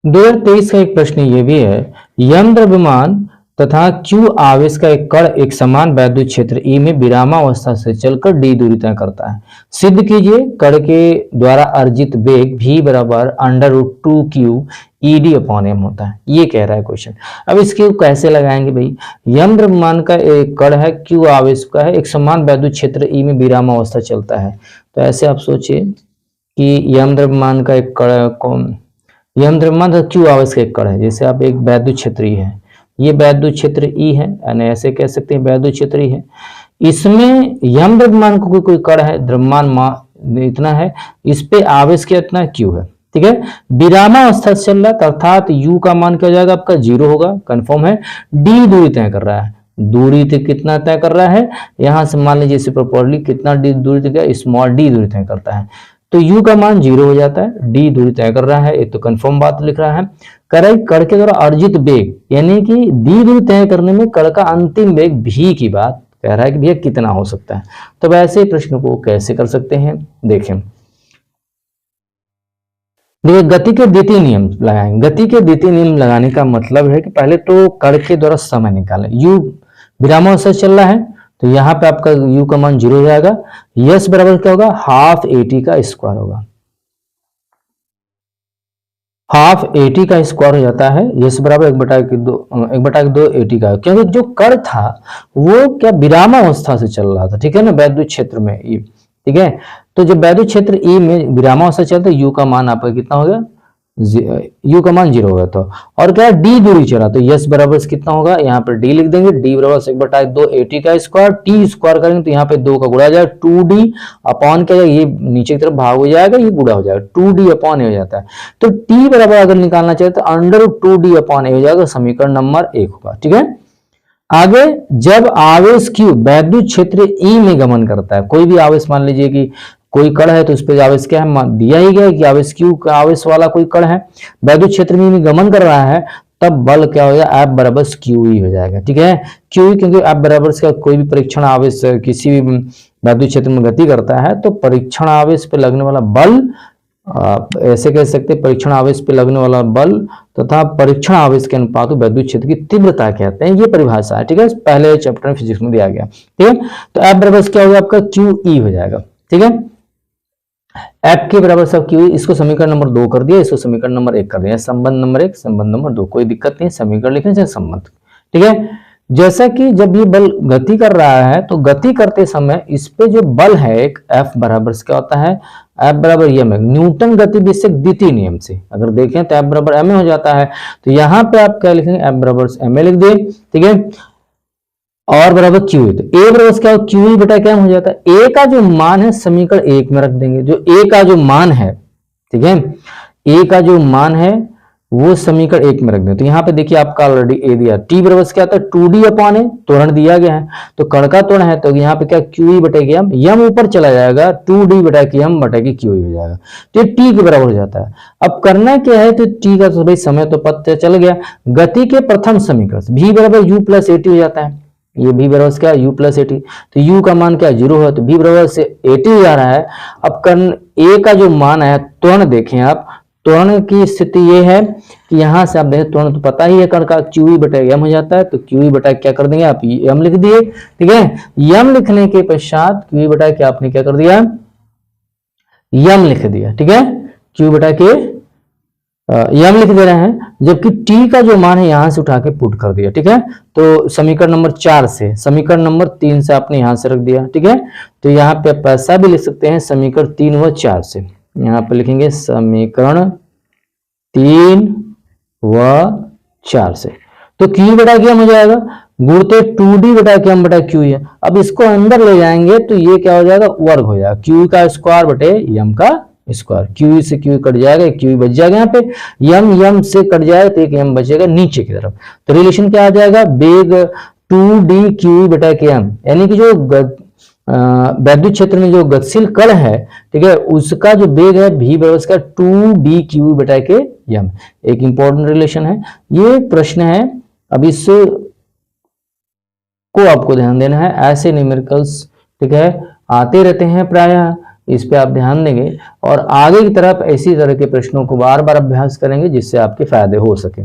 2023 का एक प्रश्न ये भी है, यम द्रव्यमान तथा q आवेश का एक कण एक समान वैद्युत क्षेत्र E में विरामावस्था से चलकर d दूरी तय करता है। सिद्ध कीजिए कण के द्वारा अर्जित वेग v बराबर √2q ed अपॉन m होता है। ये कह रहा है क्वेश्चन। अब इसके कैसे लगाएंगे भाई? यम द्रव्यमान का एक कण है, q आवेश का है, एक समान वैद्युत क्षेत्र E में विरामावस्था चलता है। तो ऐसे आप सोचिए कि यम द्रव्यमान का एक कण, यम द्रव्यमान q आवेश का एक कण है, जैसे आप एक वैद्युत क्षेत्र E है, ये वैद्युत क्षेत्र E है, यानी ऐसे कह सकते हैं वैद्युत क्षेत्र E है। इसमें यम द्रव्यमान को कोई कण है, द्रव्यमान इतना है, इस पे आवेश क्या इतना q है, ठीक है। विरामावस्था से चल रहा है, अर्थात u का मान क्या हो जाएगा आपका 0 होगा, कंफर्म है। d दूरी तय कर रहा है, दूरी तय कितना तय कर रहा है, यहां से मान लीजिए इसे प्रॉपर्ली कितना दूरी तय, स्मॉल d दूरी तय करता है, तो u का मान 0 हो जाता है, d दूरी तय कर रहा है, एक तो कंफर्म बात लिख रहा है। कण के द्वारा अर्जित वेग, यानी कि d दूरी तय करने में कण का अंतिम वेग v की बात कह रहा है कि भैया कितना हो सकता है। तो वैसे प्रश्न को कैसे कर सकते हैं, देखें। देखिए गति के द्वितीय नियम लगाएंगे। गति के द्वितीय नियम लगाने का मतलब है कि पहले तो कण के द्वारा समय निकालें। u विरामावस्था से चल रहा है, तो यहाँ पे आपका u का मान 0 हो जाएगा। यस बराबर क्या होगा, हाफ at का स्क्वायर होगा, हाफ at का स्क्वायर हो जाता है। यस बराबर 1/2 at का, क्योंकि जो कण था वो क्या विरामावस्था से चल रहा था, ठीक है ना, वैद्युत क्षेत्र में E, ठीक है। तो जब वैद्युत क्षेत्र E में विरामावस्था चलता है, u का मान आपका कितना हो गया, u का मान 0 होगा। तो और क्या है, d दूरी चला, तो यस बराबर से कितना होगा, यहाँ पर d लिख देंगे, d बराबर 1/2 at का स्क्वायर, t स्क्वायर करेंगे तो यहाँ पे 2 का गुणा हो जाएगा, 2d अपॉन क्या, ये नीचे की तरफ भाग हो जाएगा, ये गुणा हो जाएगा, 2d अपॉन a हो जाता है। तो t बराबर अगर निकालना चाहे तो √2d अपॉन a हो जाएगा, समीकरण नंबर 1 होगा, ठीक है। आगे, जब आवेश q वैद्युत क्षेत्र E में गमन करता है, कोई भी आवेश मान लीजिए कि कोई कण है, तो उस पर आवेश क्या है, दिया ही गया है कि आवेश q का आवेश वाला कोई कण है, वैद्युत क्षेत्र में गमन कर रहा है, तब बल क्या हो जाएगा, F बराबर QE हो जाएगा, ठीक है। QE क्योंकि F बराबर का कोई भी परीक्षण आवेश किसी भी वैद्युत क्षेत्र में गति करता है, तो परीक्षण आवेश पे लगने वाला बल, ऐसे कह सकते हैं परीक्षण आवेश पे लगने वाला बल तथा परीक्षण आवेश के अनुपात को वैद्युत क्षेत्र की तीव्रता कहते हैं, ये परिभाषा है, ठीक है, पहले चैप्टर में फिजिक्स में दिया गया, ठीक है। तो F बराबर क्या होगा आपका QE हो जाएगा, ठीक है। F के बराबर सब QE, इसको समीकरण नंबर 2 कर दिया, इसको समीकरण नंबर 1 कर दिया, संबंध नंबर 1 संबंध नंबर 2, कोई दिक्कत नहीं, समीकरण लिखने से संबंध, ठीक है। जैसा कि जब ये बल गति कर रहा है, तो गति करते समय इस पे जो बल है एक F बराबर क्या होता है, F बराबर m है, न्यूटन गति विषयक द्वितीय नियम से अगर देखें तो F बराबर ma हो जाता है। तो यहाँ पे आप क्या लिखेंगे, F बराबर ma लिख दिए, ठीक है, और बराबर QE, तो A बराबर क्या हो, QE बटा क्या हो जाता है, A का जो मान है समीकरण 1 में रख देंगे, जो A का जो मान है, ठीक है, A का जो मान है वो समीकरण 1 में रख दें। तो यहाँ पे देखिए आपका ऑलरेडी ए दिया, टी बराबर क्या आता है, 2d अपॉन ए, त्वरण दिया गया है, तो कण का त्वरण है, तो यहाँ पे क्या QE बटेगी m, यम ऊपर चला जाएगा, 2d बटेगी m बटेगी QE हो जाएगा, तो ये t के बराबर हो जाता है। अब करना क्या है, तो t का तो भाई समय तो पता चल गया, गति के प्रथम समीकरण से v बराबर u प्लस at हो जाता है, ये v बराबर क्या u प्लस at, तो u का मान क्या 0 है, तो v बराबर से at हो जा रहा है। अब कर्ण a का जो मान है, त्वरण देखें आप, त्वरण की स्थिति ये है कि यहां से आप देखें, त्वरण तो पता ही है कण का, QE बटा m हो जाता है, तो QE बटा क्या कर देंगे आप, m लिख दिए, ठीक है। m लिखने के पश्चात QE बटा क्या आपने क्या कर दिया, m लिख दिया, ठीक है, QE बटा के m लिख दे रहे हैं, जबकि t का जो मान है यहां से उठा के पुट कर दिया, ठीक है। तो समीकरण नंबर 4 से, समीकरण नंबर 3 से आपने यहां से रख दिया, ठीक है। तो यहाँ पे आप ऐसा भी लिख सकते हैं, समीकरण 3 व 4 से, यहाँ पे लिखेंगे समीकरण 3 व 4 से, तो QE बटा क्या हो जाएगा, गुणते 2d बटा क्या बटा QE है। अब इसको अंदर ले जाएंगे तो ये क्या हो जाएगा, वर्ग हो जाएगा, QE का स्क्वायर बटे m का स्क्वायर, QE से QE कट जाएगा, QE बच जाएगा, यहाँ पे m से कट जाएगा तो एक m बचेगा नीचे की तरफ, तो रिलेशन क्या आ जाएगा, वेग 2d QE बटा के m, यानी कि जो वैद्युत क्षेत्र में जो गतिशील कण है, ठीक है, उसका जो वेग है v बराबर का 2d QE बटा के m, एक इंपॉर्टेंट रिलेशन है, ये प्रश्न है। अब इस को आपको ध्यान देना है, ऐसे न्यूमेरिकल्स, ठीक है, आते रहते हैं प्रायः, इस पे आप ध्यान देंगे और आगे की तरफ इसी तरह के प्रश्नों को बार बार अभ्यास करेंगे जिससे आपके फायदे हो सके।